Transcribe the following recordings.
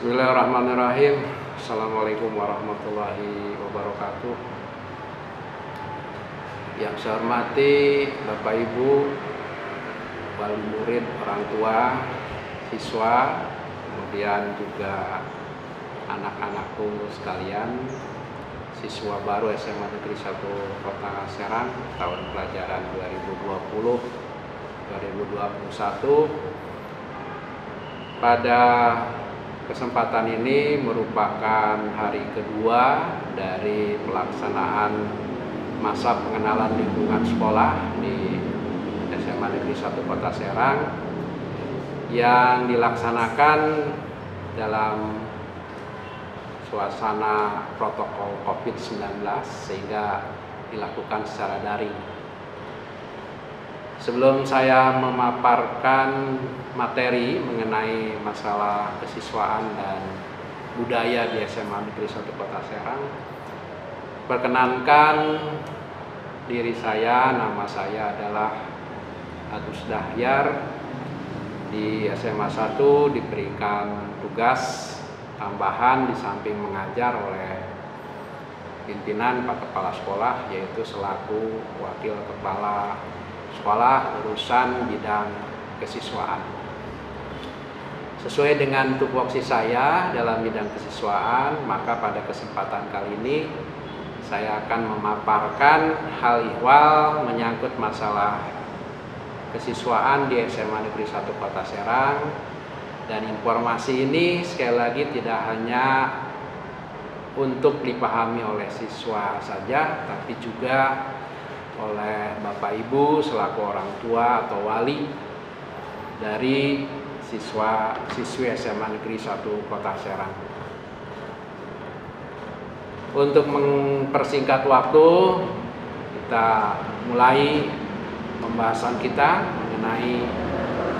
Bismillahirrahmanirrahim. Assalamualaikum warahmatullahi wabarakatuh. Yang saya hormati Bapak Ibu, wali murid, orang tua, siswa, kemudian juga anak-anakku sekalian, siswa baru SMA Negeri 1 Kota Serang tahun pelajaran 2020-2021. Pada kesempatan ini merupakan hari kedua dari pelaksanaan masa pengenalan lingkungan sekolah di SMA Negeri 1 Kota Serang yang dilaksanakan dalam suasana protokol COVID-19 sehingga dilakukan secara daring. Sebelum saya memaparkan materi mengenai masalah kesiswaan dan budaya di SMA Negeri 1 Kota Serang, perkenankan diri saya, nama saya adalah Agus Dahyar. Di SMA 1 diberikan tugas tambahan di samping mengajar oleh pimpinan Pak Kepala Sekolah, yaitu selaku Wakil Kepala Sekolah urusan bidang kesiswaan. Sesuai dengan tupoksi saya dalam bidang kesiswaan, maka pada kesempatan kali ini saya akan memaparkan hal ihwal menyangkut masalah kesiswaan di SMA Negeri 1 Kota Serang. Dan informasi ini sekali lagi tidak hanya untuk dipahami oleh siswa saja, tapi juga oleh Bapak Ibu selaku orang tua atau wali dari siswa-siswi SMA Negeri 1 Kota Serang. Untuk mempersingkat waktu, kita mulai pembahasan kita mengenai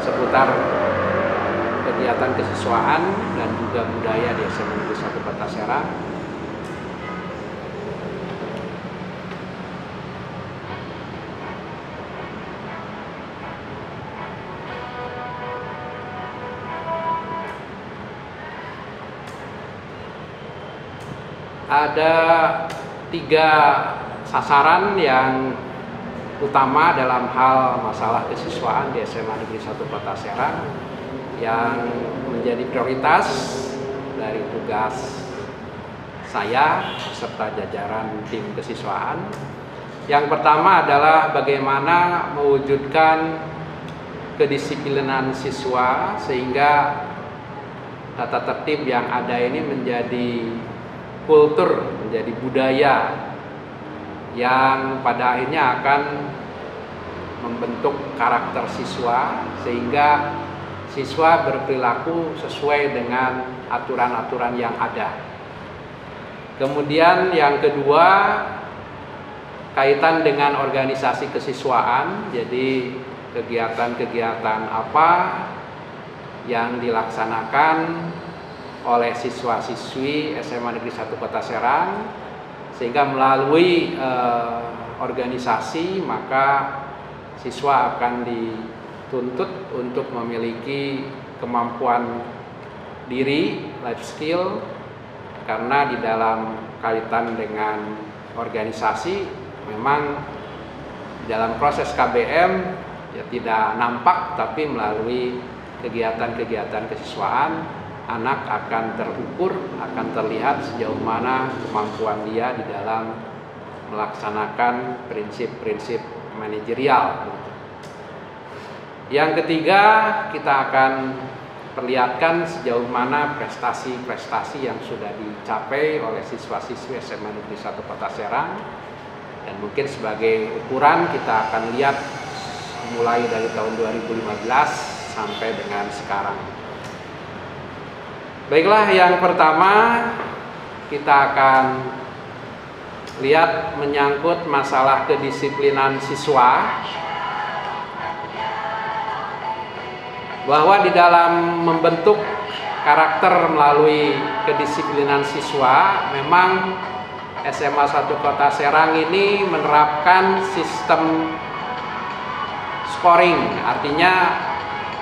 seputar kegiatan kesiswaan dan juga budaya di SMA Negeri 1 Kota Serang. Ada 3 sasaran yang utama dalam hal masalah kesiswaan di SMA Negeri 1 Kota Serang yang menjadi prioritas dari tugas saya beserta jajaran tim kesiswaan. Yang pertama adalah bagaimana mewujudkan kedisiplinan siswa sehingga tata tertib yang ada ini menjadi kultur, menjadi budaya yang pada akhirnya akan membentuk karakter siswa sehingga siswa berperilaku sesuai dengan aturan-aturan yang ada. Kemudian yang kedua, kaitan dengan organisasi kesiswaan, jadi kegiatan-kegiatan apa yang dilaksanakan oleh siswa-siswi SMA Negeri 1 Kota Serang, sehingga melalui organisasi maka siswa akan dituntut untuk memiliki kemampuan diri, life skill, karena di dalam kaitan dengan organisasi memang dalam proses KBM ya tidak nampak, tapi melalui kegiatan-kegiatan kesiswaan anak akan terukur, akan terlihat sejauh mana kemampuan dia di dalam melaksanakan prinsip-prinsip manajerial. Yang ketiga, kita akan perlihatkan sejauh mana prestasi-prestasi yang sudah dicapai oleh siswa-siswi SMA Negeri 1 Kota Serang. Dan mungkin sebagai ukuran kita akan lihat mulai dari tahun 2015 sampai dengan sekarang. Baiklah, yang pertama kita akan lihat menyangkut masalah kedisiplinan siswa, bahwa di dalam membentuk karakter melalui kedisiplinan siswa memang SMA 1 Kota Serang ini menerapkan sistem scoring, artinya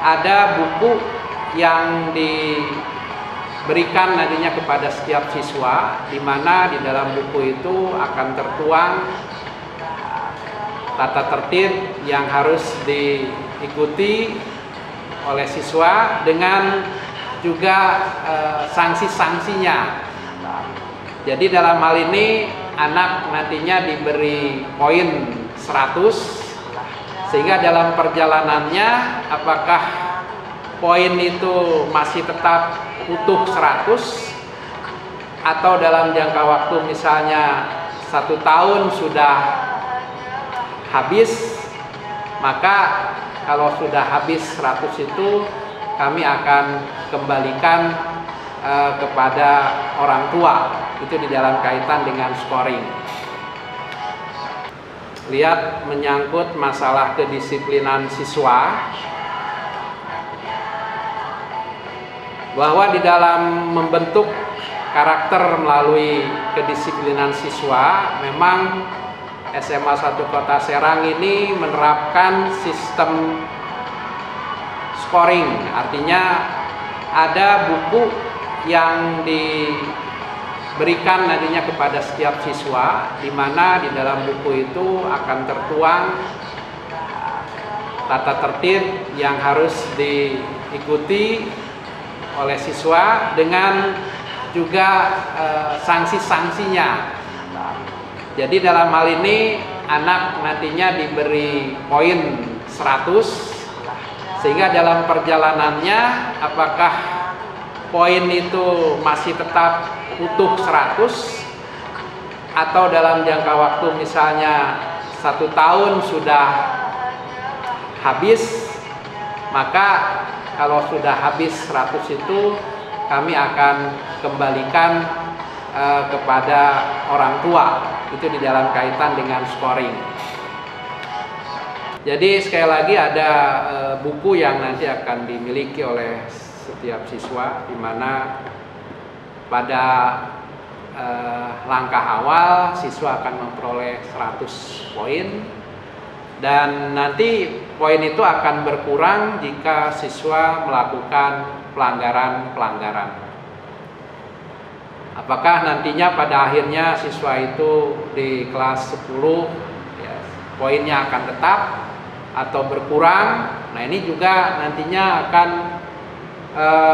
ada buku yang diberikan nantinya kepada setiap siswa, di mana di dalam buku itu akan tertuang tata tertib yang harus diikuti oleh siswa dengan juga sanksi-sanksinya. Jadi dalam hal ini anak nantinya diberi poin 100, sehingga dalam perjalanannya apakah poin itu masih tetap utuh 100 atau dalam jangka waktu misalnya 1 tahun sudah habis, maka kalau sudah habis 100 itu kami akan kembalikan kepada orang tua. Itu di dalam kaitan dengan scoring. Lihat menyangkut masalah kedisiplinan siswa, bahwa di dalam membentuk karakter melalui kedisiplinan siswa, memang SMA 1 Kota Serang ini menerapkan sistem scoring. Artinya ada buku yang diberikan nantinya kepada setiap siswa, di mana di dalam buku itu akan tertuang tata tertib yang harus diikuti oleh siswa dengan juga sanksi-sanksinya. Jadi dalam hal ini anak nantinya diberi poin 100, sehingga dalam perjalanannya apakah poin itu masih tetap utuh 100 atau dalam jangka waktu misalnya 1 tahun sudah habis, maka kalau sudah habis 100 itu kami akan kembalikan kepada orang tua. Itu di dalam kaitan dengan scoring. Jadi sekali lagi ada buku yang nanti akan dimiliki oleh setiap siswa, di mana pada langkah awal siswa akan memperoleh 100 poin, dan nanti poin itu akan berkurang jika siswa melakukan pelanggaran-pelanggaran. Apakah nantinya pada akhirnya siswa itu di kelas 10 ya, poinnya akan tetap atau berkurang? Nah, ini juga nantinya akan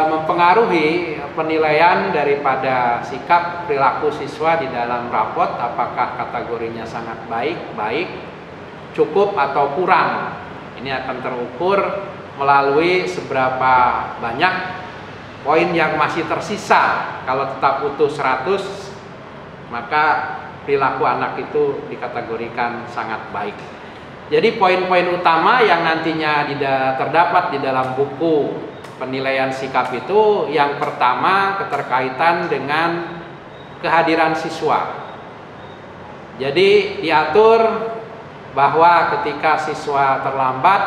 mempengaruhi penilaian daripada sikap perilaku siswa di dalam rapot, apakah kategorinya sangat baik, cukup atau kurang. Ini akan terukur melalui seberapa banyak poin yang masih tersisa. Kalau tetap utuh 100, maka perilaku anak itu dikategorikan sangat baik. Jadi poin-poin utama yang nantinya terdapat di dalam buku penilaian sikap itu, yang pertama keterkaitan dengan kehadiran siswa. Jadi diatur bahwa ketika siswa terlambat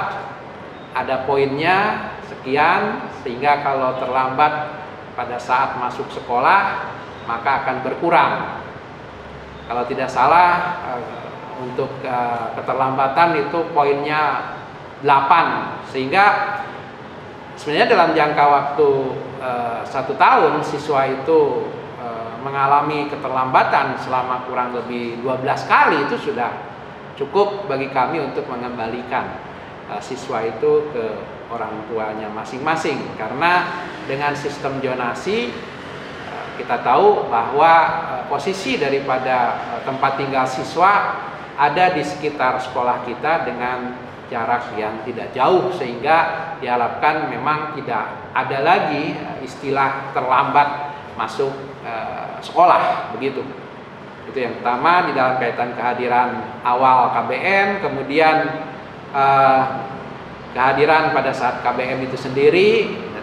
ada poinnya sekian, sehingga kalau terlambat pada saat masuk sekolah maka akan berkurang. Kalau tidak salah untuk keterlambatan itu poinnya 8, sehingga sebenarnya dalam jangka waktu 1 tahun siswa itu mengalami keterlambatan selama kurang lebih 12 kali, itu sudah cukup bagi kami untuk mengembalikan siswa itu ke orang tuanya masing-masing. Karena dengan sistem zonasi kita tahu bahwa posisi daripada tempat tinggal siswa ada di sekitar sekolah kita dengan jarak yang tidak jauh, sehingga diharapkan memang tidak ada lagi istilah terlambat masuk sekolah, begitu. Itu yang pertama di dalam kaitan kehadiran awal KBM, kemudian kehadiran pada saat KBM itu sendiri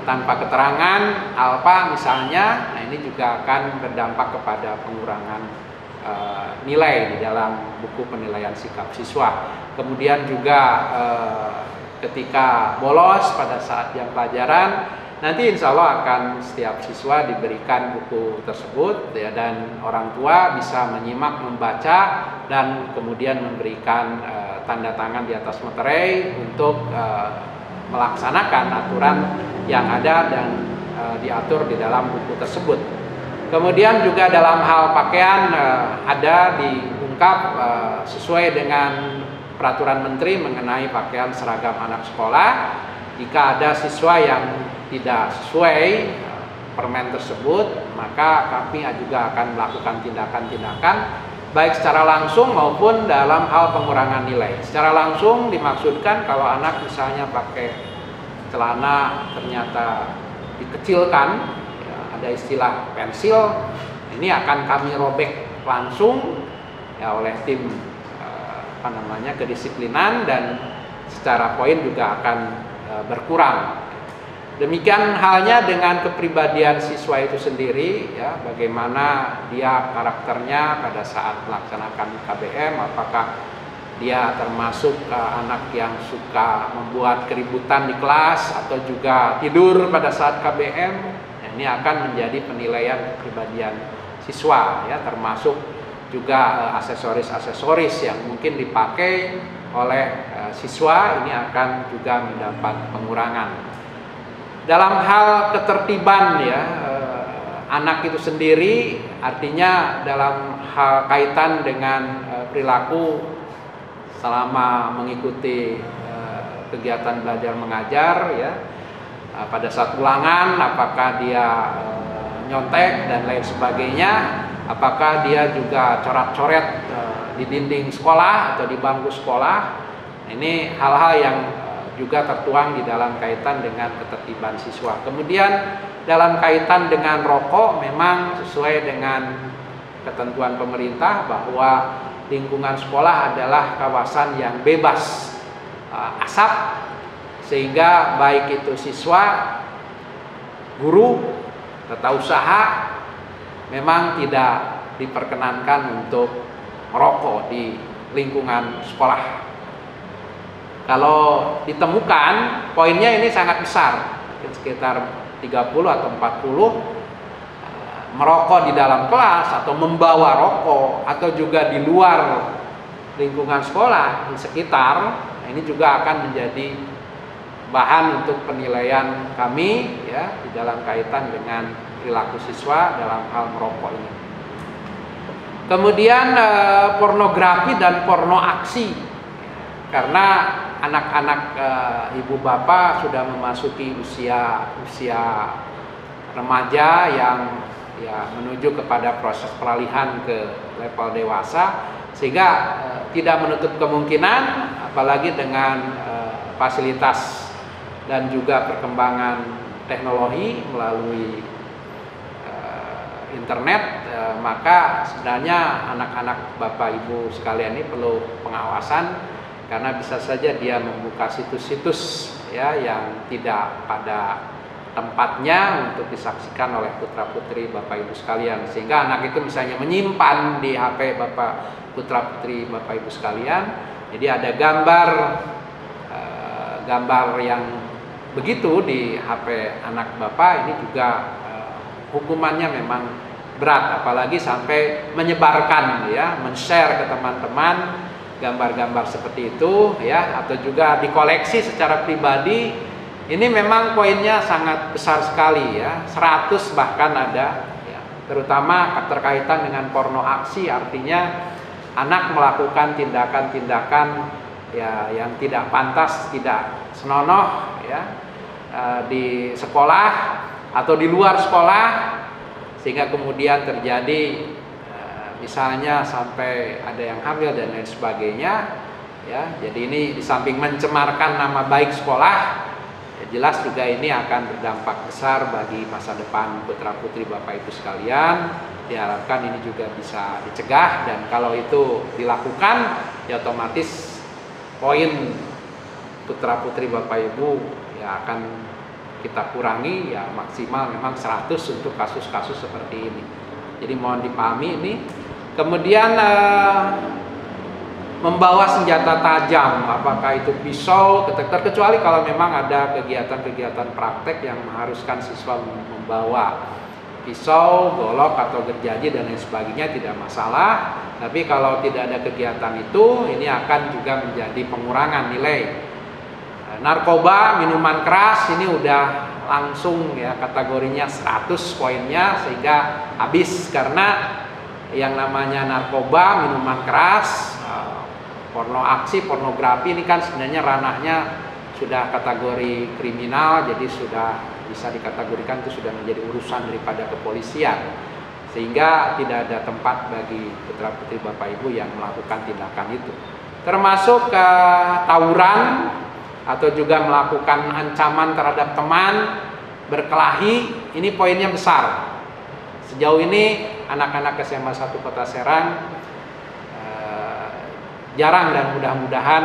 tanpa keterangan alfa misalnya. Nah, ini juga akan berdampak kepada pengurangan nilai di dalam buku penilaian sikap siswa. Kemudian juga ketika bolos pada saat jam pelajaran, nanti insya Allah akan setiap siswa diberikan buku tersebut ya, dan orang tua bisa menyimak, membaca, dan kemudian memberikan tanda tangan di atas materai untuk melaksanakan aturan yang ada dan diatur di dalam buku tersebut. Kemudian juga dalam hal pakaian ada diungkap sesuai dengan peraturan menteri mengenai pakaian seragam anak sekolah. Jika ada siswa yang tidak sesuai permen tersebut, maka kami juga akan melakukan tindakan-tindakan baik secara langsung maupun dalam hal pengurangan nilai. Secara langsung dimaksudkan kalau anak misalnya pakai celana ternyata dikecilkan, ya, ada istilah pensil, ini akan kami robek langsung ya oleh tim kedisiplinan, dan secara poin juga akan berkurang. Demikian halnya dengan kepribadian siswa itu sendiri, ya, bagaimana dia karakternya pada saat melaksanakan KBM, apakah dia termasuk anak yang suka membuat keributan di kelas atau juga tidur pada saat KBM. Nah, ini akan menjadi penilaian kepribadian siswa, ya, termasuk juga aksesoris-aksesoris yang mungkin dipakai oleh siswa, ini akan juga mendapat pengurangan. Dalam hal ketertiban, ya, anak itu sendiri, artinya dalam hal kaitan dengan perilaku selama mengikuti kegiatan belajar mengajar, ya, pada saat ulangan apakah dia nyontek dan lain sebagainya, apakah dia juga coret-coret di dinding sekolah atau di bangku sekolah. Ini hal-hal yang juga tertuang di dalam kaitan dengan ketertiban siswa. Kemudian dalam kaitan dengan rokok, memang sesuai dengan ketentuan pemerintah bahwa lingkungan sekolah adalah kawasan yang bebas asap, sehingga baik itu siswa, guru, tata usaha memang tidak diperkenankan untuk merokok di lingkungan sekolah. Kalau ditemukan, poinnya ini sangat besar, sekitar 30 atau 40, merokok di dalam kelas atau membawa rokok atau juga di luar lingkungan sekolah di sekitar, ini juga akan menjadi bahan untuk penilaian kami, ya, di dalam kaitan dengan perilaku siswa dalam hal merokok ini. Kemudian pornografi dan porno aksi, karena anak-anak ibu bapak sudah memasuki usia remaja yang, ya, menuju kepada proses peralihan ke level dewasa, sehingga tidak menutup kemungkinan, apalagi dengan fasilitas dan juga perkembangan teknologi melalui internet, maka sebenarnya anak-anak bapak ibu sekalian ini perlu pengawasan, karena bisa saja dia membuka situs-situs, ya, yang tidak pada tempatnya untuk disaksikan oleh putra-putri bapak ibu sekalian, sehingga anak itu misalnya menyimpan di HP bapak putra-putri bapak ibu sekalian, jadi ada gambar yang begitu di HP anak bapak, ini juga hukumannya memang berat, apalagi sampai menyebarkan, ya, men-share ke teman-teman gambar-gambar seperti itu, ya, atau juga dikoleksi secara pribadi. Ini memang poinnya sangat besar sekali, ya, 100 bahkan ada, ya, terutama terkaitan dengan porno aksi, artinya anak melakukan tindakan-tindakan, ya, yang tidak pantas, tidak senonoh, ya, di sekolah atau di luar sekolah, sehingga kemudian terjadi misalnya sampai ada yang hamil dan lain sebagainya, ya. Jadi ini di samping mencemarkan nama baik sekolah, ya, jelas juga ini akan berdampak besar bagi masa depan putra-putri bapak ibu sekalian. Diharapkan ini juga bisa dicegah, dan kalau itu dilakukan, ya, otomatis poin putra-putri bapak ibu, ya, akan kita kurangi, ya, maksimal memang 100 untuk kasus-kasus seperti ini. Jadi mohon dipahami ini. Kemudian membawa senjata tajam, apakah itu pisau, terkecuali kalau memang ada kegiatan-kegiatan praktek yang mengharuskan siswa membawa pisau, golok atau gergaji dan lain sebagainya, tidak masalah. Tapi kalau tidak ada kegiatan itu, ini akan juga menjadi pengurangan nilai. Narkoba, minuman keras, ini udah langsung ya kategorinya 100 poinnya sehingga habis, karena yang namanya narkoba, minuman keras, porno aksi, pornografi ini kan sebenarnya ranahnya sudah kategori kriminal, jadi sudah bisa dikategorikan itu sudah menjadi urusan daripada kepolisian, sehingga tidak ada tempat bagi putra-putri Bapak Ibu yang melakukan tindakan itu, termasuk tawuran atau juga melakukan ancaman terhadap teman, berkelahi. Ini poinnya besar. Sejauh ini anak-anak SMA 1 Kota Serang jarang dan mudah-mudahan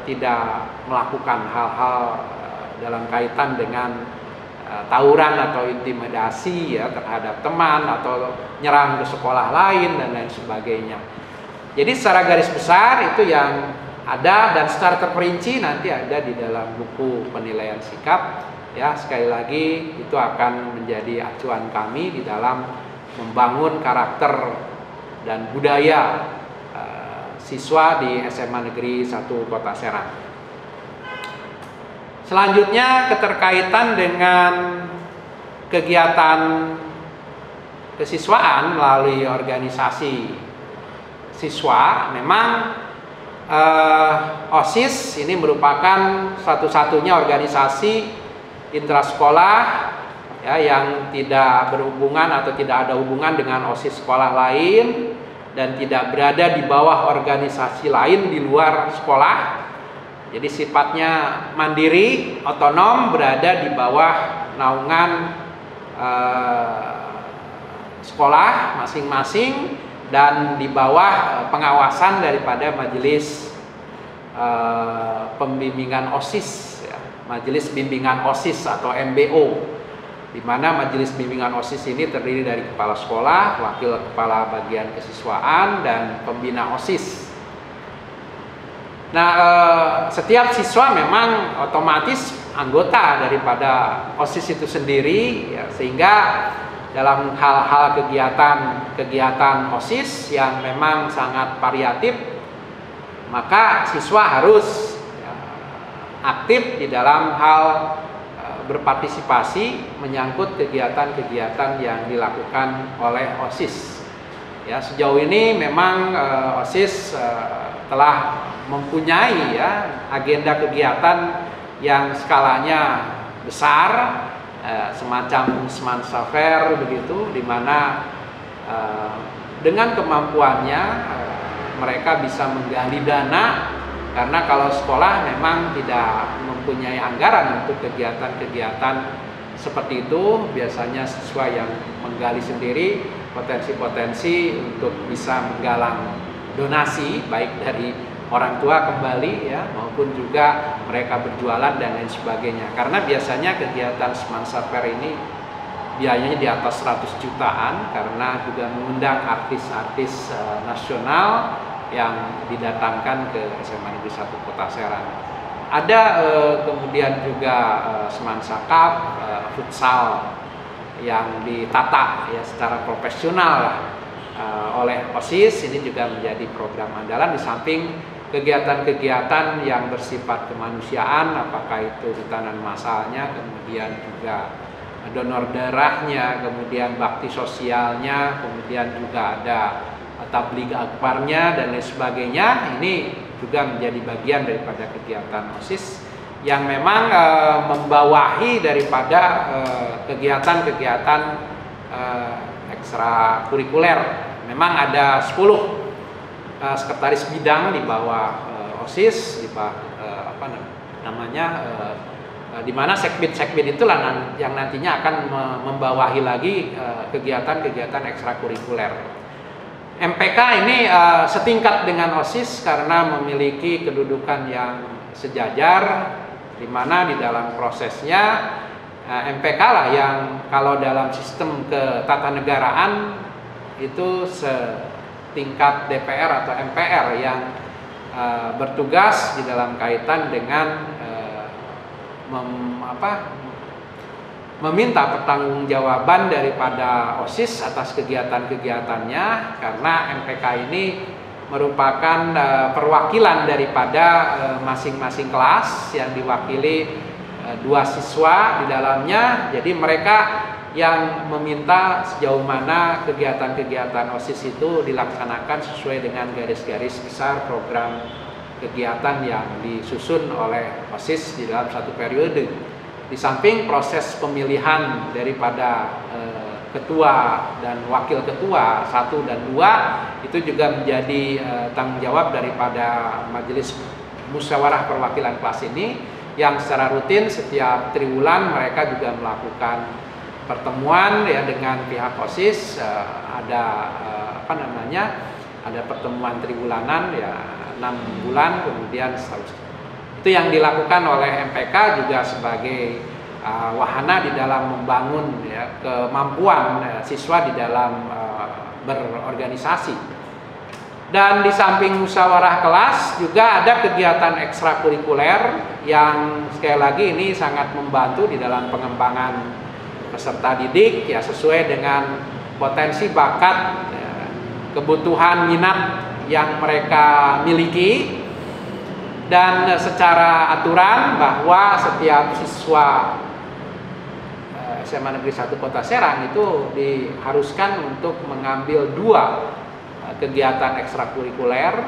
tidak melakukan hal-hal dalam kaitan dengan tawuran atau intimidasi ya terhadap teman atau nyerang ke sekolah lain dan lain sebagainya. Jadi secara garis besar itu yang ada, dan secara terperinci nanti ada di dalam buku penilaian sikap ya. Sekali lagi itu akan menjadi acuan kami di dalam membangun karakter dan budaya siswa di SMA Negeri 1 Kota Serang. Selanjutnya keterkaitan dengan kegiatan kesiswaan melalui organisasi siswa. Memang OSIS ini merupakan satu-satunya organisasi intrasekolah ya yang tidak berhubungan atau tidak ada hubungan dengan OSIS sekolah lain dan tidak berada di bawah organisasi lain di luar sekolah. Jadi sifatnya mandiri, otonom, berada di bawah naungan sekolah masing-masing dan di bawah pengawasan daripada majelis pembimbingan OSIS ya, Majelis Bimbingan OSIS atau MBO, di mana majelis bimbingan OSIS ini terdiri dari kepala sekolah, wakil kepala bagian kesiswaan, dan pembina OSIS. Nah, setiap siswa memang otomatis anggota daripada OSIS itu sendiri ya, sehingga dalam hal-hal kegiatan OSIS yang memang sangat variatif, maka siswa harus ya, aktif di dalam hal berpartisipasi menyangkut kegiatan-kegiatan yang dilakukan oleh OSIS. Ya, sejauh ini memang OSIS telah mempunyai ya agenda kegiatan yang skalanya besar, semacam semansa fair begitu, di mana dengan kemampuannya mereka bisa menggali dana, karena kalau sekolah memang tidak mempunyai anggaran untuk kegiatan-kegiatan seperti itu. Biasanya siswa yang menggali sendiri potensi-potensi untuk bisa menggalang donasi baik dari orang tua kembali ya, maupun juga mereka berjualan dan lain sebagainya. Karena biasanya kegiatan semansa fair ini biayanya di atas 100 jutaan, karena juga mengundang artis-artis nasional yang didatangkan ke SMA Negeri 1 Kota Serang. Ada kemudian juga semansa cup, futsal yang ditata ya secara profesional oleh OSIS. Ini juga menjadi program andalan di samping kegiatan-kegiatan yang bersifat kemanusiaan, apakah itu hutanan masalnya, kemudian juga donor darahnya, kemudian bakti sosialnya, kemudian juga ada tabligh akbarnya dan lain sebagainya. Ini juga menjadi bagian daripada kegiatan OSIS yang memang membawahi daripada kegiatan-kegiatan ekstrakurikuler. Memang ada 10 sekretaris bidang di bawah OSIS, di di mana sekbid itulah yang nantinya akan membawahi lagi kegiatan-kegiatan ekstrakurikuler. MPK ini setingkat dengan OSIS karena memiliki kedudukan yang sejajar, di mana di dalam prosesnya MPK lah yang kalau dalam sistem ketatanegaraan itu tingkat DPR atau MPR yang bertugas di dalam kaitan dengan meminta pertanggungjawaban daripada OSIS atas kegiatan-kegiatannya, karena MPK ini merupakan perwakilan daripada masing-masing kelas yang diwakili 2 siswa di dalamnya. Jadi mereka yang meminta sejauh mana kegiatan-kegiatan OSIS itu dilaksanakan sesuai dengan garis-garis besar program kegiatan yang disusun oleh OSIS di dalam satu periode. Di samping proses pemilihan daripada ketua dan wakil ketua 1 dan 2 itu juga menjadi tanggung jawab daripada Majelis Musyawarah Perwakilan kelas ini, yang secara rutin setiap triwulan mereka juga melakukan pertemuan ya dengan pihak OSIS. Ada ada pertemuan triwulanan ya 6 bulan kemudian seterusnya. Itu yang dilakukan oleh MPK juga sebagai wahana di dalam membangun ya kemampuan siswa di dalam berorganisasi. Dan di samping musyawarah kelas juga ada kegiatan ekstrakurikuler yang sekali lagi ini sangat membantu di dalam pengembangan peserta didik ya sesuai dengan potensi bakat ya, kebutuhan minat yang mereka miliki. Dan secara aturan bahwa setiap siswa SMA Negeri 1 Kota Serang itu diharuskan untuk mengambil 2 kegiatan ekstrakurikuler.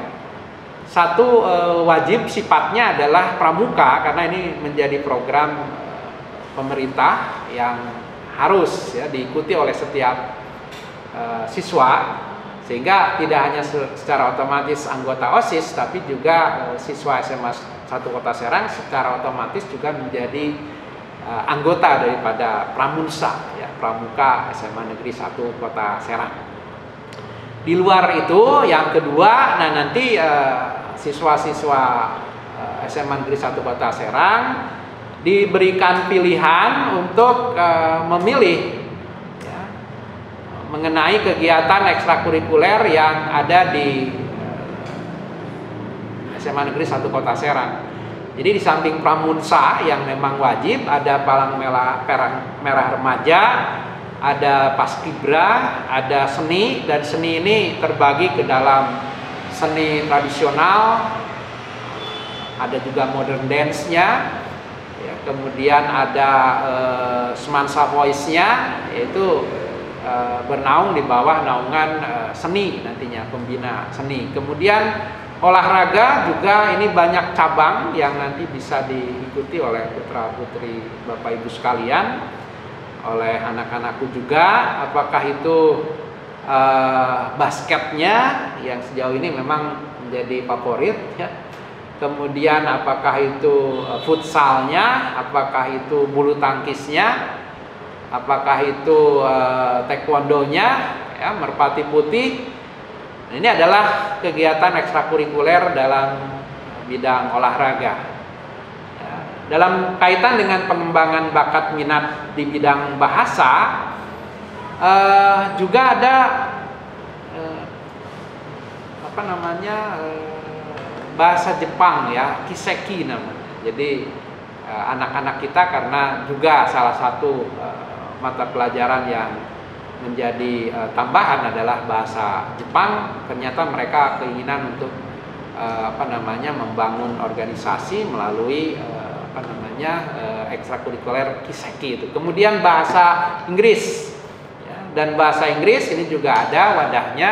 1 wajib sifatnya adalah pramuka, karena ini menjadi program pemerintah yang harus ya diikuti oleh setiap siswa, sehingga tidak hanya secara otomatis anggota OSIS, tapi juga siswa SMA 1 Kota Serang secara otomatis juga menjadi anggota daripada Pramunsa ya, Pramuka SMA Negeri 1 Kota Serang. Di luar itu yang kedua, nah nanti siswa-siswa SMA Negeri 1 Kota Serang diberikan pilihan untuk memilih mengenai kegiatan ekstrakurikuler yang ada di SMA Negeri 1 Kota Serang. Jadi di samping Pramunsa yang memang wajib, ada Palang Merah Remaja, ada Paskibra, ada seni, dan seni ini terbagi ke dalam seni tradisional, ada juga modern dance-nya, ya, kemudian ada Semansa Voice-nya, yaitu bernaung di bawah naungan seni nantinya, pembina seni. Kemudian olahraga juga ini banyak cabang yang nanti bisa diikuti oleh putra-putri Bapak Ibu sekalian, oleh anak-anakku juga. Apakah itu basketnya yang sejauh ini memang menjadi favorit ya. Kemudian apakah itu futsalnya, apakah itu bulu tangkisnya, apakah itu taekwondonya ya, merpati putih. Nah, ini adalah kegiatan ekstrakurikuler dalam bidang olahraga ya. Dalam kaitan dengan pengembangan bakat minat di bidang bahasa, juga ada bahasa Jepang ya, kiseki namanya. Jadi anak-anak kita, karena juga salah satu mata pelajaran yang menjadi tambahan adalah bahasa Jepang, ternyata mereka keinginan untuk membangun organisasi melalui ekstrakurikuler kiseki itu. Kemudian bahasa Inggris ya, dan bahasa Inggris ini juga ada wadahnya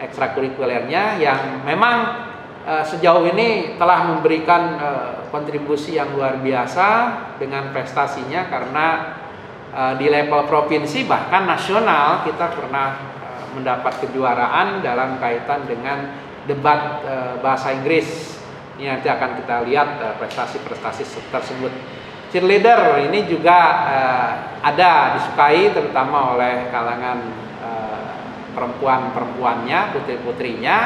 ekstrakurikulernya yang memang sejauh ini telah memberikan kontribusi yang luar biasa dengan prestasinya, karena di level provinsi bahkan nasional kita pernah mendapat kejuaraan dalam kaitan dengan debat bahasa Inggris. Ini nanti akan kita lihat prestasi-prestasi tersebut. Cheerleader ini juga ada disukai terutama oleh kalangan perempuan-perempuannya, putri-putrinya,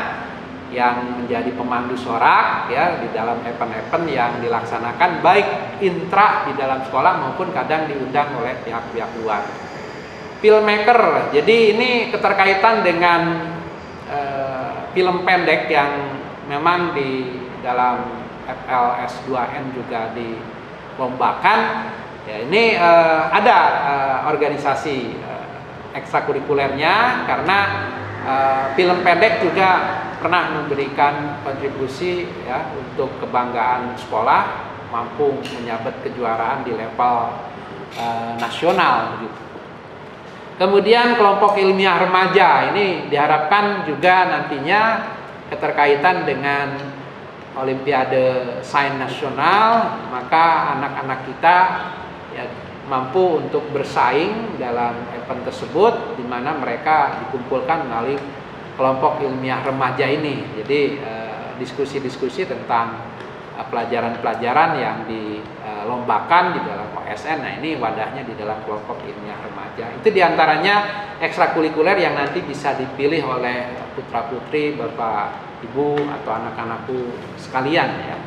yang menjadi pemandu sorak ya di dalam event-event yang dilaksanakan baik intra di dalam sekolah maupun kadang diundang oleh pihak-pihak luar. Filmmaker, jadi ini keterkaitan dengan film pendek yang memang di dalam FLS2N juga dilombakan. Ya, ini ada organisasi ekstrakurikulernya, karena film pendek juga pernah memberikan kontribusi ya untuk kebanggaan sekolah mampu menyabet kejuaraan di level nasional begitu. Kemudian kelompok ilmiah remaja ini diharapkan juga nantinya keterkaitan dengan Olimpiade Sains Nasional, maka anak-anak kita ya mampu untuk bersaing dalam event tersebut, di mana mereka dikumpulkan melalui kelompok ilmiah remaja ini. Jadi diskusi-diskusi tentang pelajaran-pelajaran yang dilombakan di dalam OSN. Nah, ini wadahnya di dalam kelompok ilmiah remaja. Itu diantaranya ekstrakurikuler yang nanti bisa dipilih oleh putra-putri, bapak, ibu, atau anak-anakku sekalian ya.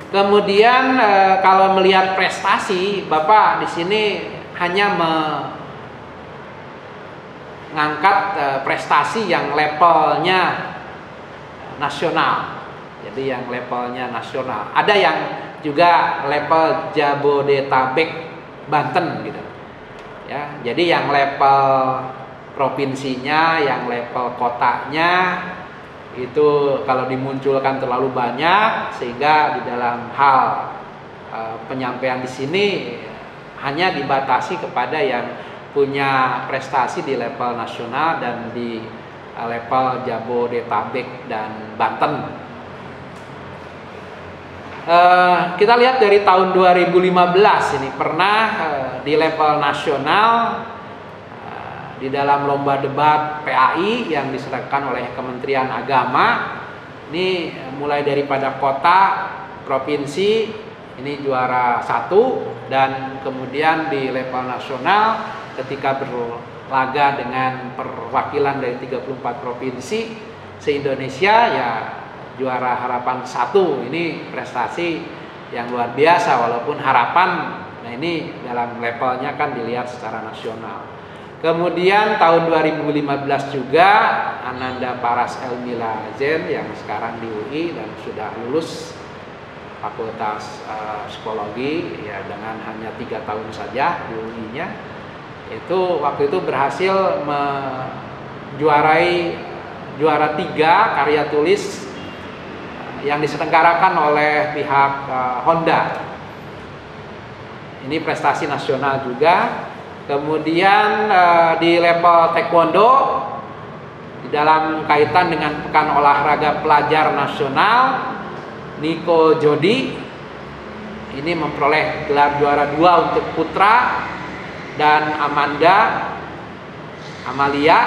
Kemudian kalau melihat prestasi, bapak di sini hanya mengangkat prestasi yang levelnya nasional. Jadi yang levelnya nasional. Ada yang juga level Jabodetabek, Banten gitu. Ya, jadi yang level provinsinya, yang level kotanya itu kalau dimunculkan terlalu banyak, sehingga di dalam hal penyampaian di sini hanya dibatasi kepada yang punya prestasi di level nasional dan di level Jabodetabek dan Banten. Kita lihat dari tahun 2015 ini pernah di level nasional di dalam lomba debat PAI yang diselenggarakan oleh Kementerian Agama. Ini mulai daripada kota, provinsi ini juara 1, dan kemudian di level nasional ketika berlaga dengan perwakilan dari 34 provinsi se-Indonesia ya juara harapan 1. Ini prestasi yang luar biasa, walaupun harapan, nah ini dalam levelnya kan dilihat secara nasional. Kemudian tahun 2015 juga Ananda Paras Elmila Zen yang sekarang di UI dan sudah lulus Fakultas Psikologi ya dengan hanya 3 tahun saja di UI-nya. Itu waktu itu berhasil menjuarai juara 3 karya tulis yang diselenggarakan oleh pihak Honda. Ini prestasi nasional juga. Kemudian di level taekwondo di dalam kaitan dengan Pekan Olahraga Pelajar Nasional, Niko Jodi ini memperoleh gelar juara 2 untuk putra, dan Amalia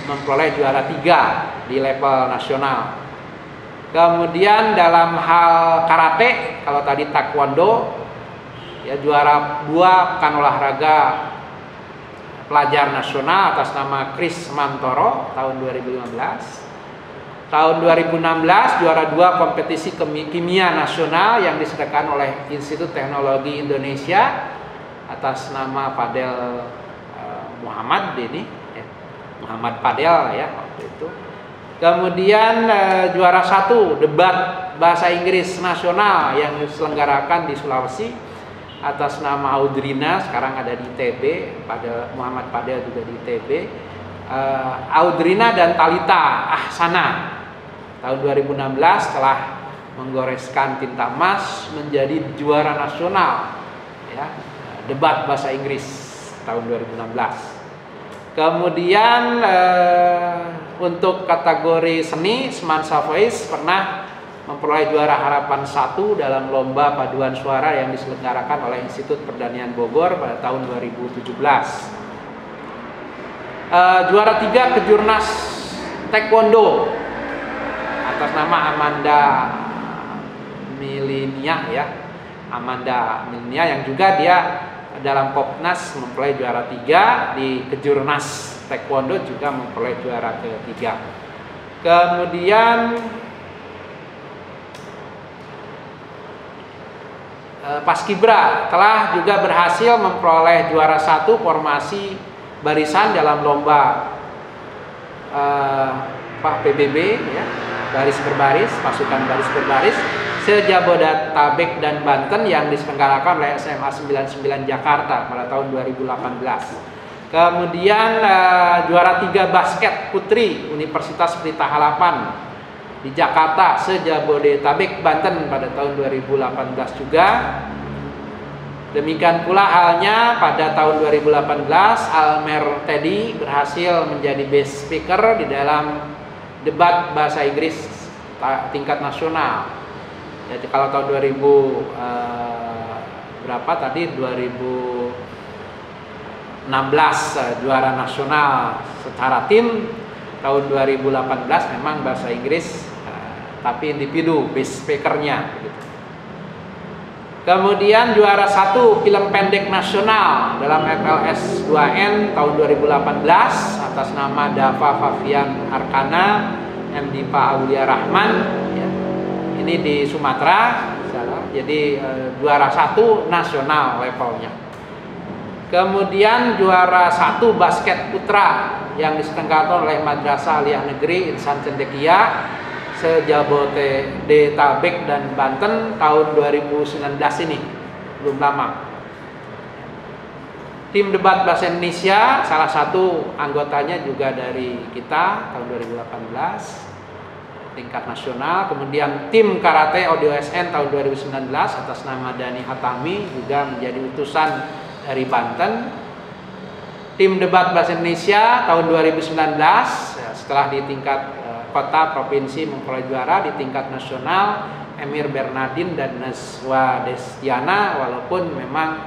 memperoleh juara 3 di level nasional. Kemudian dalam hal karate, kalau tadi taekwondo ya juara 2 Pekan Olahraga Pelajar Nasional atas nama Chris Mantoro tahun 2015. Tahun 2016 juara 2 kompetisi kimia nasional yang diselenggarakan oleh Institut Teknologi Indonesia atas nama Fadel Muhammad ini ya. Muhammad Fadel ya waktu itu. Kemudian juara 1 debat bahasa Inggris nasional yang diselenggarakan di Sulawesi atas nama Audrina, sekarang ada di ITB, Muhammad Fadel juga di ITB. Audrina dan Talita Ahsana tahun 2016 telah menggoreskan tinta emas menjadi juara nasional ya, debat bahasa Inggris tahun 2016. Kemudian untuk kategori seni, Semansa Voice pernah memperoleh juara harapan 1 dalam lomba paduan suara yang diselenggarakan oleh Institut Perdanian Bogor pada tahun 2017. Juara 3 Kejurnas Taekwondo atas nama Amanda Milinia ya, Amanda Milinia yang juga dia dalam Popnas memperoleh juara 3, di Kejurnas Taekwondo juga memperoleh juara ke-3. Kemudian Paskibra telah juga berhasil memperoleh juara 1 formasi barisan dalam lomba PBB ya, baris berbaris, pasukan baris berbaris se-Jabodetabek dan Banten yang diselenggarakan oleh SMA 99 Jakarta pada tahun 2018. Kemudian juara 3 basket putri Universitas Pelita Harapan di Jakarta se-Jabodetabek Banten pada tahun 2018 juga. Demikian pula halnya pada tahun 2018 Almer Teddy berhasil menjadi best speaker di dalam debat bahasa Inggris tingkat nasional. Jadi kalau tahun 2000 berapa tadi 2016 juara nasional secara tim, tahun 2018 memang bahasa Inggris tapi individu best speakernya gitu. Kemudian juara 1 film pendek nasional dalam FLS 2N tahun 2018 atas nama Dava Favian Arkana M. Dipa Aulia Rahman ya. Ini di Sumatera, jadi juara 1 nasional levelnya. Kemudian juara 1 basket putra yang diselenggarakan oleh Madrasah Aliyah Negeri Insan Cendekia se-Jabodetabek dan Banten tahun 2019 ini, belum lama. Tim debat bahasa Indonesia salah satu anggotanya juga dari kita tahun 2018 tingkat nasional. Kemudian tim karate Audio SN tahun 2019 atas nama Dani Hatami juga menjadi utusan dari Banten. Tim debat bahasa Indonesia tahun 2019 setelah di tingkat kota provinsi memperoleh juara, di tingkat nasional Emir Bernardin dan Naswa Destiana walaupun memang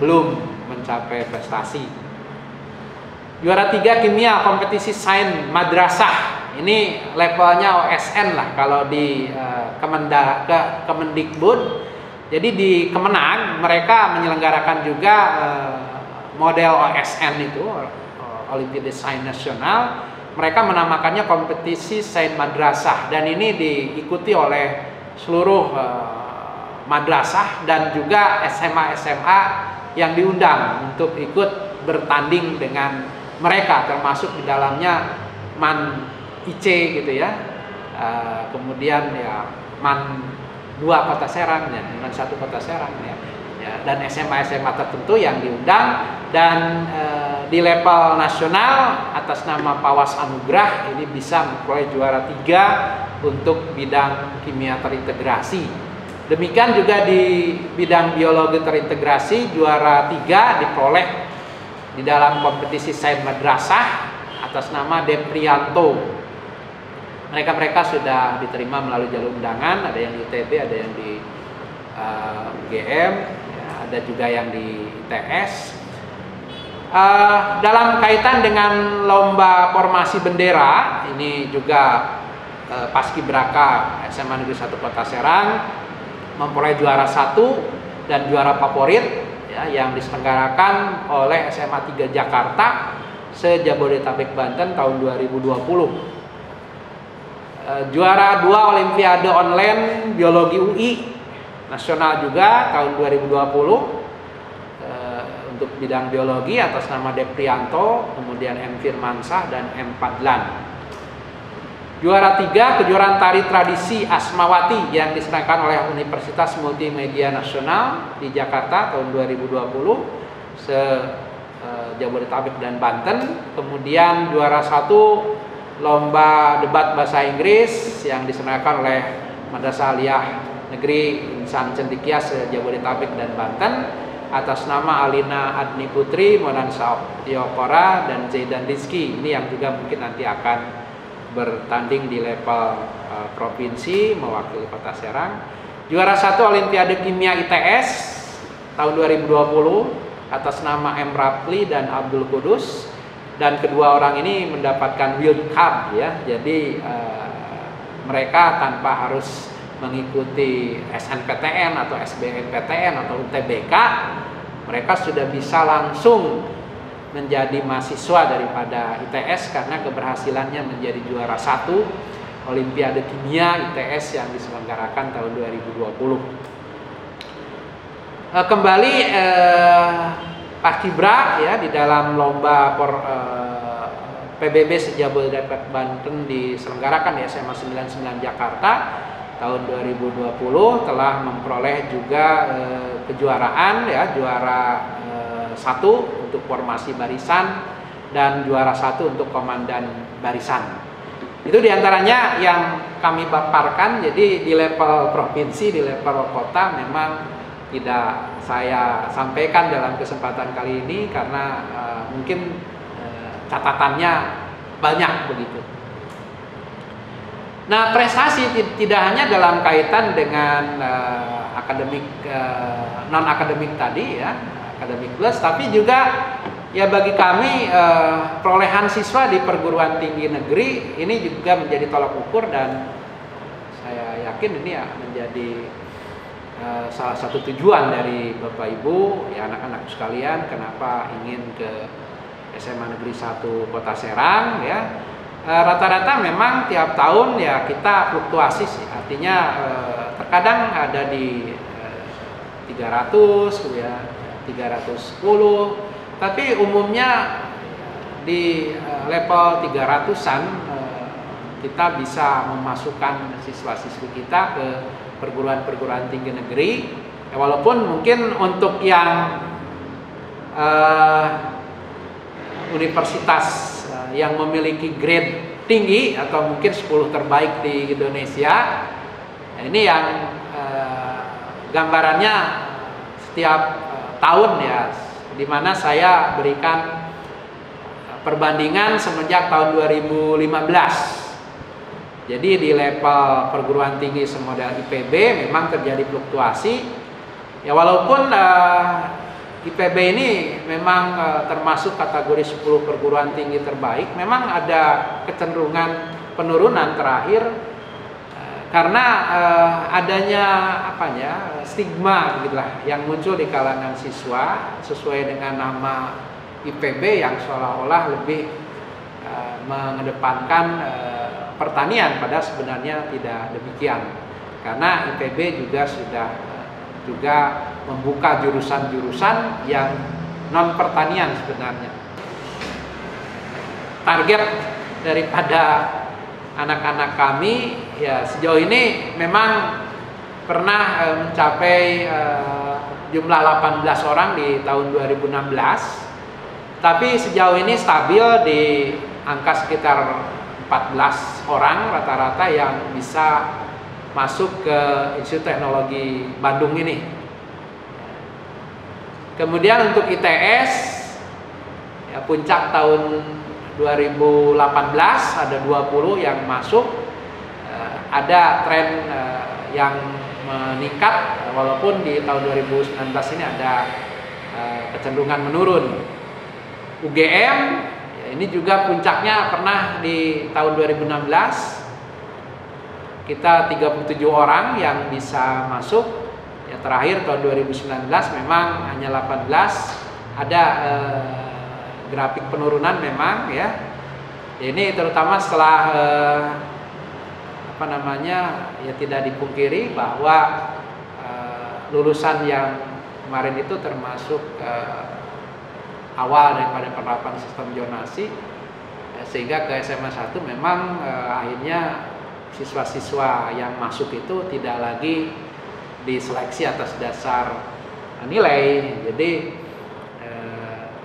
belum mencapai prestasi. Juara 3 kimia kompetisi sains madrasah, ini levelnya OSN lah kalau di Kemendikbud. Jadi di Kemenang mereka menyelenggarakan juga model OSN itu, Olimpiade Sains Nasional. Mereka menamakannya kompetisi sains madrasah dan ini diikuti oleh seluruh madrasah dan juga SMA-SMA yang diundang untuk ikut bertanding dengan mereka, termasuk di dalamnya MAN IC gitu ya. Kemudian ya MAN 2 Kota Serang ya, MAN 1 Kota Serang ya. Dan SMA-SMA tertentu yang diundang dan di level nasional atas nama Pawas Anugrah ini bisa memperoleh juara 3 untuk bidang kimia terintegrasi. Demikian juga di bidang biologi terintegrasi juara 3 diperoleh di dalam kompetisi sains madrasah atas nama Deprianto. Mereka sudah diterima melalui jalur undangan, ada yang di ITB, ada yang di UGM, ada juga yang di ITS. Dalam kaitan dengan lomba formasi bendera, ini juga Paskibraka SMA Negeri 1 Kota Serang memperoleh juara 1 dan juara favorit ya, yang diselenggarakan oleh SMA 3 Jakarta se-Jabodetabek Banten tahun 2020. Juara 2 Olimpiade Online Biologi UI nasional juga tahun 2020 untuk bidang biologi atas nama Deprianto, kemudian M. Firmansyah dan M. Padlan. Juara 3 kejuaraan tari tradisi Asmawati yang diselenggarakan oleh Universitas Multimedia Nasional di Jakarta tahun 2020 se-Jabodetabek dan Banten. Kemudian juara 1 lomba debat bahasa Inggris yang diselenggarakan oleh Madrasah Aliyah Negeri Insan Cendekia se-Jabodetabek dan Banten atas nama Alina Adni Putri, Monansa Tiokora dan Zaidan Rizky. Ini yang juga mungkin nanti akan bertanding di level provinsi mewakili Kota Serang. Juara 1 Olimpiade Kimia ITS tahun 2020 atas nama M. Rapli dan Abdul Kudus, dan kedua orang ini mendapatkan World Cup ya. Jadi mereka tanpa harus mengikuti SNPTN atau SBMPTN atau UTBK, mereka sudah bisa langsung menjadi mahasiswa daripada ITS karena keberhasilannya menjadi juara 1 Olimpiade Kimia ITS yang diselenggarakan tahun 2020. Kembali Paskibra ya, di dalam lomba PBB se-Jabodetabek Banten diselenggarakan di SMA 99 Jakarta tahun 2020 telah memperoleh juga kejuaraan ya, juara 1 untuk formasi barisan dan juara 1 untuk komandan barisan. Itu diantaranya yang kami paparkan. Jadi di level provinsi, di level kota memang tidak saya sampaikan dalam kesempatan kali ini karena mungkin catatannya banyak begitu. Nah, prestasi tidak hanya dalam kaitan dengan akademik, non akademik tadi ya, akademik plus, tapi juga ya bagi kami perolehan siswa di perguruan tinggi negeri ini juga menjadi tolak ukur, dan saya yakin ini ya menjadi salah satu tujuan dari Bapak Ibu ya, anak-anak sekalian, kenapa ingin ke SMA Negeri 1 Kota Serang ya. Rata-rata memang tiap tahun ya kita fluktuasi sih, artinya terkadang ada di 300 ya, 310, tapi umumnya di level 300-an kita bisa memasukkan siswa-siswi kita ke perguruan-perguruan tinggi negeri ya, walaupun mungkin untuk yang universitas yang memiliki grade tinggi atau mungkin 10 terbaik di Indonesia, ini yang gambarannya setiap tahun ya, dimana saya berikan perbandingan semenjak tahun 2015. Jadi di level perguruan tinggi semodel IPB memang terjadi fluktuasi ya, walaupun IPB ini memang termasuk kategori 10 perguruan tinggi terbaik, memang ada kecenderungan penurunan terakhir karena adanya stigma gitulah yang muncul di kalangan siswa sesuai dengan nama IPB yang seolah-olah lebih mengedepankan pertanian, padahal sebenarnya tidak demikian, karena IPB juga sudah membuka jurusan-jurusan yang non pertanian sebenarnya. Target daripada anak-anak kami ya sejauh ini memang pernah mencapai jumlah 18 orang di tahun 2016, tapi sejauh ini stabil di angka sekitar 14 orang rata-rata yang bisa masuk ke Institut Teknologi Bandung ini. Kemudian untuk ITS ya, puncak tahun 2018 ada 20 yang masuk, ada tren yang meningkat walaupun di tahun 2019 ini ada kecenderungan menurun. UGM ya, ini juga puncaknya pernah di tahun 2016 kita 37 orang yang bisa masuk ya, terakhir tahun 2019 memang hanya 18, ada grafik penurunan memang ya. Ini terutama setelah ya tidak dipungkiri bahwa lulusan yang kemarin itu termasuk awal daripada penerapan sistem zonasi ya, sehingga ke SMA 1 memang akhirnya siswa-siswa yang masuk itu tidak lagi diseleksi atas dasar nilai. Jadi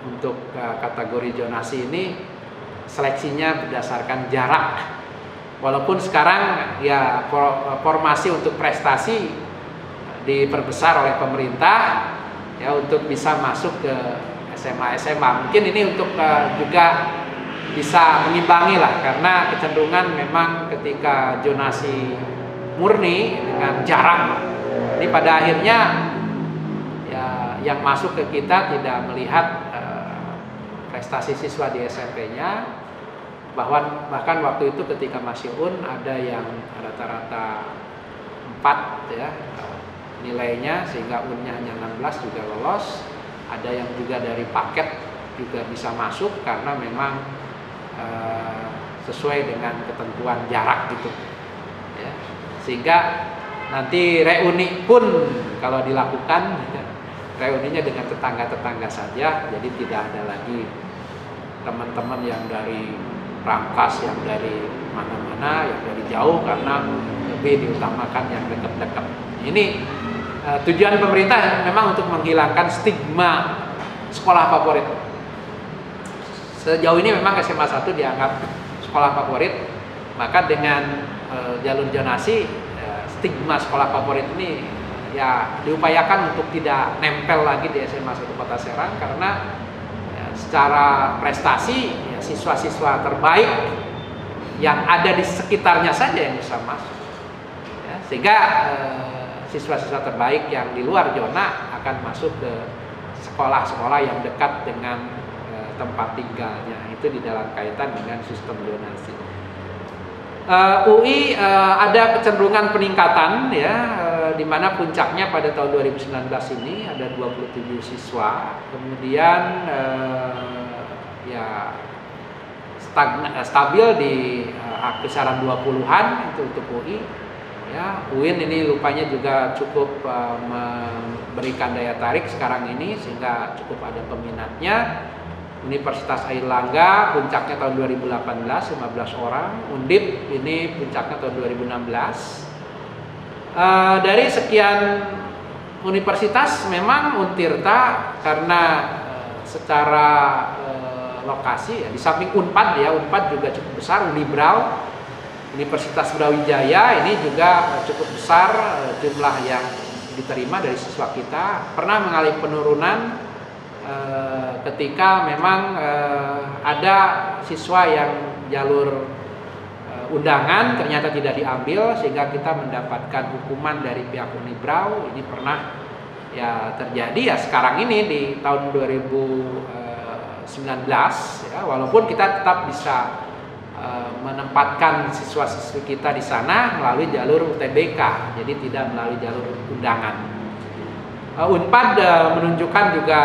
untuk kategori zonasi ini seleksinya berdasarkan jarak. Walaupun sekarang ya formasi untuk prestasi diperbesar oleh pemerintah ya untuk bisa masuk ke SMA. Mungkin ini untuk juga bisa mengimbangi lah, karena kecenderungan memang ketika zonasi murni dengan jarak ini pada akhirnya ya yang masuk ke kita tidak melihat prestasi siswa di SMP-nya, bahkan waktu itu ketika masih ada yang rata-rata 4 ya nilainya, sehingga unnya hanya 16 juga lolos, ada yang juga dari paket juga bisa masuk karena memang sesuai dengan ketentuan jarak gitu ya. Sehingga nanti reuni pun kalau dilakukan ya, reuninya dengan tetangga-tetangga saja, jadi tidak ada lagi teman-teman yang dari Rangkas, yang dari mana-mana, yang dari jauh, karena lebih diutamakan yang dekat-dekat. Ini tujuan pemerintah memang untuk menghilangkan stigma sekolah favorit. Sejauh ini memang SMA 1 dianggap sekolah favorit Maka dengan jalur zonasi, stigma sekolah favorit ini ya diupayakan untuk tidak nempel lagi di SMA 1 Kota Serang, karena ya, secara prestasi ya, siswa-siswa terbaik yang ada di sekitarnya saja yang bisa masuk, ya, sehingga siswa-siswa terbaik yang di luar zona akan masuk ke sekolah-sekolah yang dekat dengan tempat tinggalnya, itu di dalam kaitan dengan sistem zonasi. UI ada kecenderungan peningkatan ya, di mana puncaknya pada tahun 2019 ini ada 27 siswa, kemudian ya stabil di kisaran 20-an itu untuk UI. Ya, UIN ini rupanya juga cukup memberikan daya tarik sekarang ini sehingga cukup ada peminatnya. Universitas Airlangga puncaknya tahun 2018 15 orang, Undip ini puncaknya tahun 2016. Dari sekian universitas memang Untirta karena secara lokasi ya, di samping Unpad ya, Unpad juga cukup besar, Unibrau, Universitas Brawijaya ini juga cukup besar jumlah yang diterima dari siswa kita. Pernah mengalami penurunan ketika memang ada siswa yang jalur undangan ternyata tidak diambil, sehingga kita mendapatkan hukuman dari pihak Unibrau. Ini pernah ya terjadi ya sekarang ini di tahun 2019 ya, walaupun kita tetap bisa menempatkan siswa-siswi kita di sana melalui jalur UTBK, jadi tidak melalui jalur undangan. Unpad menunjukkan juga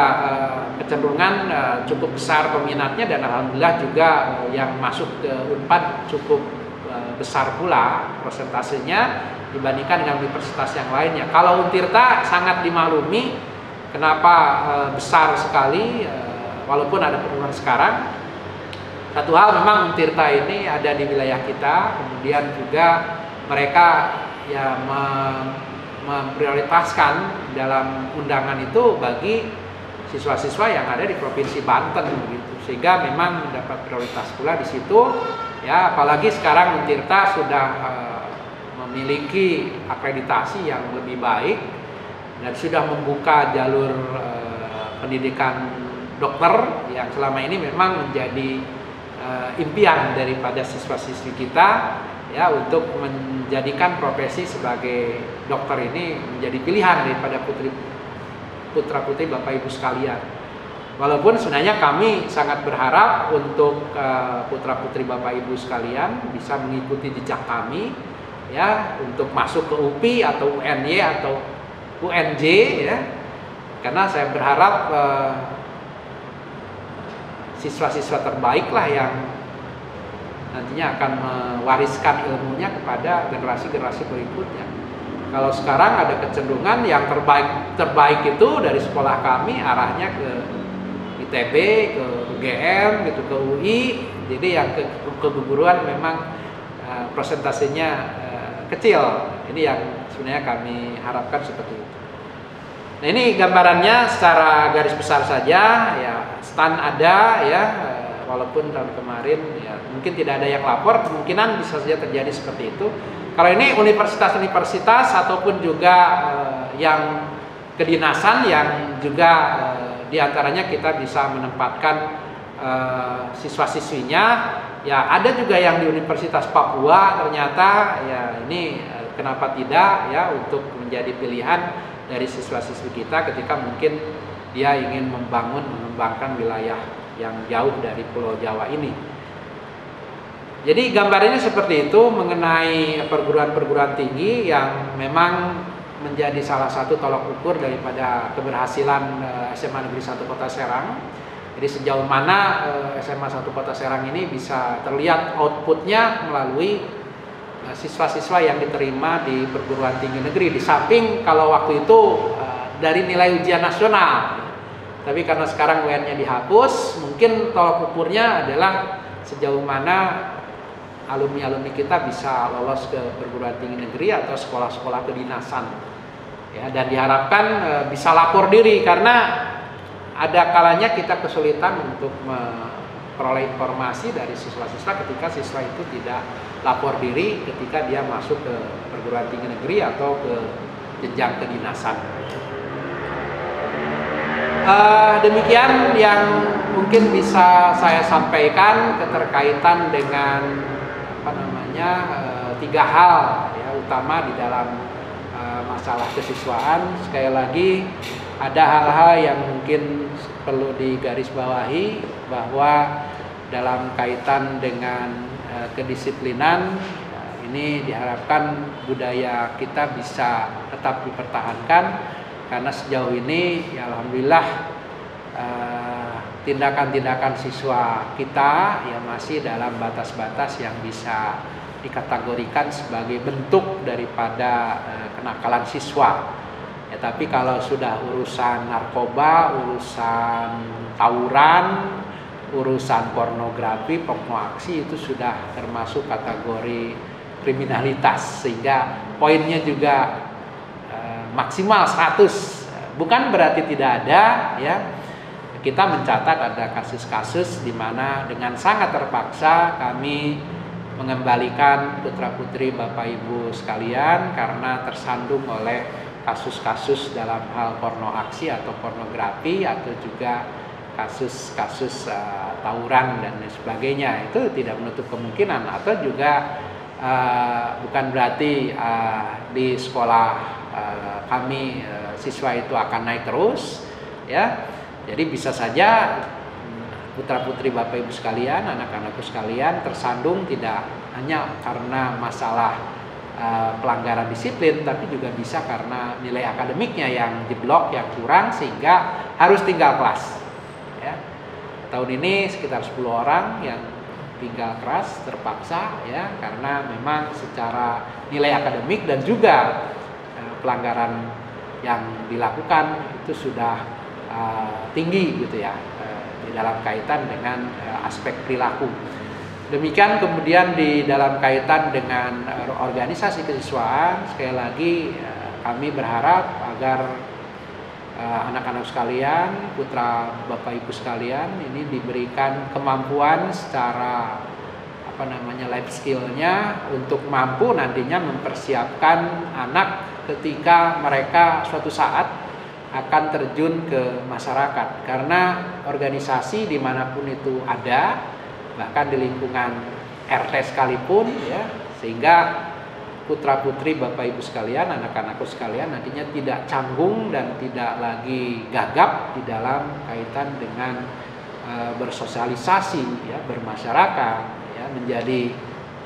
kecenderungan cukup besar peminatnya, dan alhamdulillah juga yang masuk ke Unpad cukup besar pula persentasenya dibandingkan dengan universitas yang lainnya. Kalau Untirta sangat dimaklumi kenapa besar sekali walaupun ada penurunan sekarang. Satu hal, memang Untirta ini ada di wilayah kita, kemudian juga mereka ya memprioritaskan dalam undangan itu bagi siswa-siswa yang ada di Provinsi Banten begitu, sehingga memang mendapat prioritas pula di situ ya. Apalagi sekarang Untirta sudah memiliki akreditasi yang lebih baik dan sudah membuka jalur pendidikan dokter yang selama ini memang menjadi impian daripada siswa-siswi kita ya, untuk menjadikan profesi sebagai dokter ini menjadi pilihan daripada putra-putri Bapak Ibu sekalian. Walaupun sebenarnya kami sangat berharap untuk putra-putri Bapak Ibu sekalian bisa mengikuti jejak kami ya, untuk masuk ke UPI atau UNY atau UNJ ya. Karena saya berharap siswa-siswa terbaik lah yang nantinya akan mewariskan ilmunya kepada generasi-generasi berikutnya. Kalau sekarang ada kecenderungan yang terbaik itu dari sekolah kami arahnya ke ITB, ke UGM, gitu, ke UI. Jadi yang keguruan memang persentasenya kecil. Ini yang sebenarnya kami harapkan seperti itu. Nah, ini gambarannya secara garis besar saja ya. Stan ada ya, walaupun tahun kemarin ya mungkin tidak ada yang lapor, kemungkinan bisa saja terjadi seperti itu. Kalau ini universitas-universitas ataupun juga yang kedinasan yang juga diantaranya kita bisa menempatkan siswa-siswinya ya, ada juga yang di Universitas Papua ternyata ya, ini kenapa tidak ya, untuk menjadi pilihan dari siswa-siswi kita ketika mungkin dia ingin mengembangkan wilayah yang jauh dari Pulau Jawa ini. Jadi gambarnya seperti itu mengenai perguruan-perguruan tinggi yang memang menjadi salah satu tolak ukur daripada keberhasilan SMA Negeri 1 Kota Serang. Jadi sejauh mana SMA 1 Kota Serang ini bisa terlihat outputnya melalui siswa-siswa yang diterima di perguruan tinggi negeri. Di samping kalau waktu itu dari nilai ujian nasional, tapi karena sekarang UN-nya dihapus, mungkin tolak ukurnya adalah sejauh mana alumni-alumni kita bisa lolos ke perguruan tinggi negeri atau sekolah-sekolah kedinasan ya, dan diharapkan bisa lapor diri, karena ada kalanya kita kesulitan untuk peroleh informasi dari siswa-siswa ketika siswa itu tidak lapor diri ketika dia masuk ke perguruan tinggi negeri atau ke jenjang kedinasan. Demikian yang mungkin bisa saya sampaikan keterkaitan dengan tiga hal ya, utama di dalam masalah kesiswaan. Sekali lagi, ada hal-hal yang mungkin perlu digarisbawahi bahwa dalam kaitan dengan kedisiplinan ini diharapkan budaya kita bisa tetap dipertahankan, karena sejauh ini ya alhamdulillah tindakan-tindakan siswa kita ya masih dalam batas-batas yang bisa dikategorikan sebagai bentuk daripada kenakalan siswa. Ya, tapi kalau sudah urusan narkoba, urusan tawuran, urusan pornografi, pornoaksi itu sudah termasuk kategori kriminalitas, sehingga poinnya juga maksimal 100. Bukan berarti tidak ada ya. Kita mencatat ada kasus-kasus di mana dengan sangat terpaksa kami mengembalikan putra-putri Bapak Ibu sekalian karena tersandung oleh kasus-kasus dalam hal pornoaksi atau pornografi, atau juga kasus-kasus tawuran dan sebagainya. Itu tidak menutup kemungkinan, atau juga bukan berarti di sekolah kami siswa itu akan naik terus ya. Jadi bisa saja putra-putri Bapak Ibu sekalian, anak-anakku sekalian tersandung tidak hanya karena masalah pelanggaran disiplin, tapi juga bisa karena nilai akademiknya yang jeblok, yang kurang, sehingga harus tinggal kelas ya. Tahun ini sekitar 10 orang yang tinggal kelas terpaksa ya, karena memang secara nilai akademik dan juga pelanggaran yang dilakukan itu sudah tinggi gitu ya, di dalam kaitan dengan aspek perilaku. Demikian kemudian di dalam kaitan dengan organisasi kesiswaan, sekali lagi kami berharap agar anak-anak sekalian, putra Bapak Ibu sekalian ini diberikan kemampuan secara life skill-nya untuk mampu nantinya mempersiapkan anak ketika mereka suatu saat akan terjun ke masyarakat. Karena organisasi dimanapun itu ada, bahkan di lingkungan RT sekalipun ya, sehingga putra-putri Bapak Ibu sekalian, anak-anakku sekalian nantinya tidak canggung dan tidak lagi gagap di dalam kaitan dengan bersosialisasi ya, bermasyarakat ya, menjadi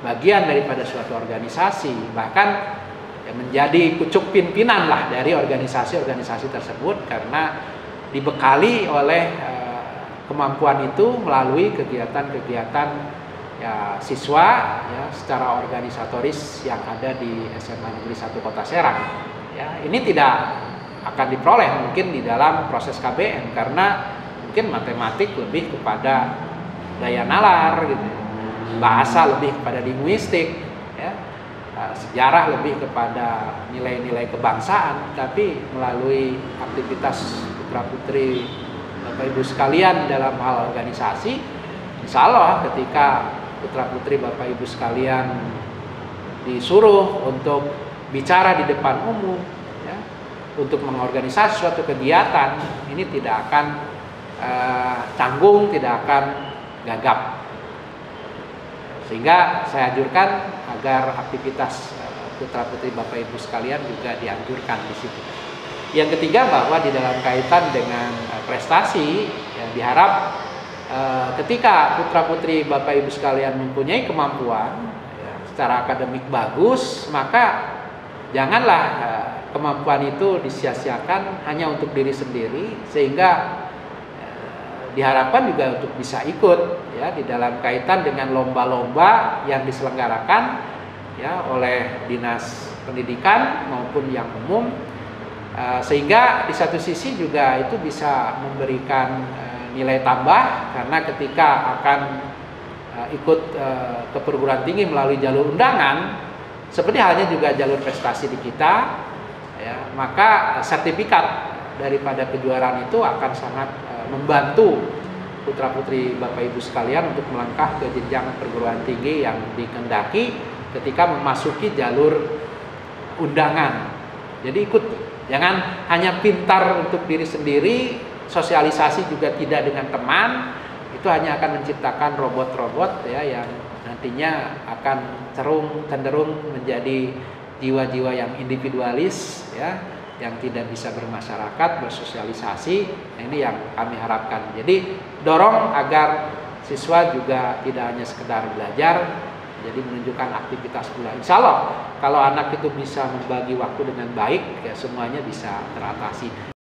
bagian daripada suatu organisasi, bahkan ya, menjadi pucuk pimpinan lah dari organisasi-organisasi tersebut, karena dibekali oleh kemampuan itu melalui kegiatan-kegiatan ya, siswa ya, secara organisatoris yang ada di SMA Negeri 1 Kota Serang ya. Ini tidak akan diperoleh mungkin di dalam proses KBM, karena mungkin matematik lebih kepada daya nalar gitu, bahasa lebih kepada linguistik ya, sejarah lebih kepada nilai-nilai kebangsaan. Tapi melalui aktivitas putra-putri Bapak Ibu sekalian dalam hal organisasi, insya Allah ketika putra-putri Bapak Ibu sekalian disuruh untuk bicara di depan umum ya, untuk mengorganisasi suatu kegiatan, ini tidak akan canggung, tidak akan gagap. Sehingga saya anjurkan agar aktivitas putra-putri Bapak Ibu sekalian juga dianjurkan di situ. Yang ketiga, bahwa di dalam kaitan dengan prestasi ya, diharap ketika putra-putri Bapak Ibu sekalian mempunyai kemampuan ya, secara akademik bagus, maka janganlah kemampuan itu disia-siakan hanya untuk diri sendiri, sehingga diharapkan juga untuk bisa ikut ya di dalam kaitan dengan lomba-lomba yang diselenggarakan ya oleh Dinas Pendidikan maupun yang umum, sehingga di satu sisi juga itu bisa memberikan nilai tambah, karena ketika akan ikut ke perguruan tinggi melalui jalur undangan, seperti halnya juga jalur prestasi di kita ya, maka sertifikat daripada kejuaraan itu akan sangat membantu putra-putri Bapak Ibu sekalian untuk melangkah ke jenjang perguruan tinggi yang dikehendaki ketika memasuki jalur undangan. Jadi ikut, jangan hanya pintar untuk diri sendiri, sosialisasi juga tidak dengan teman, itu hanya akan menciptakan robot-robot ya yang nantinya akan cenderung menjadi jiwa-jiwa yang individualis ya, yang tidak bisa bermasyarakat, bersosialisasi. Nah, ini yang kami harapkan. Jadi dorong agar siswa juga tidak hanya sekedar belajar, jadi menunjukkan aktivitas pula. Insya Allah kalau anak itu bisa membagi waktu dengan baik, ya semuanya bisa teratasi.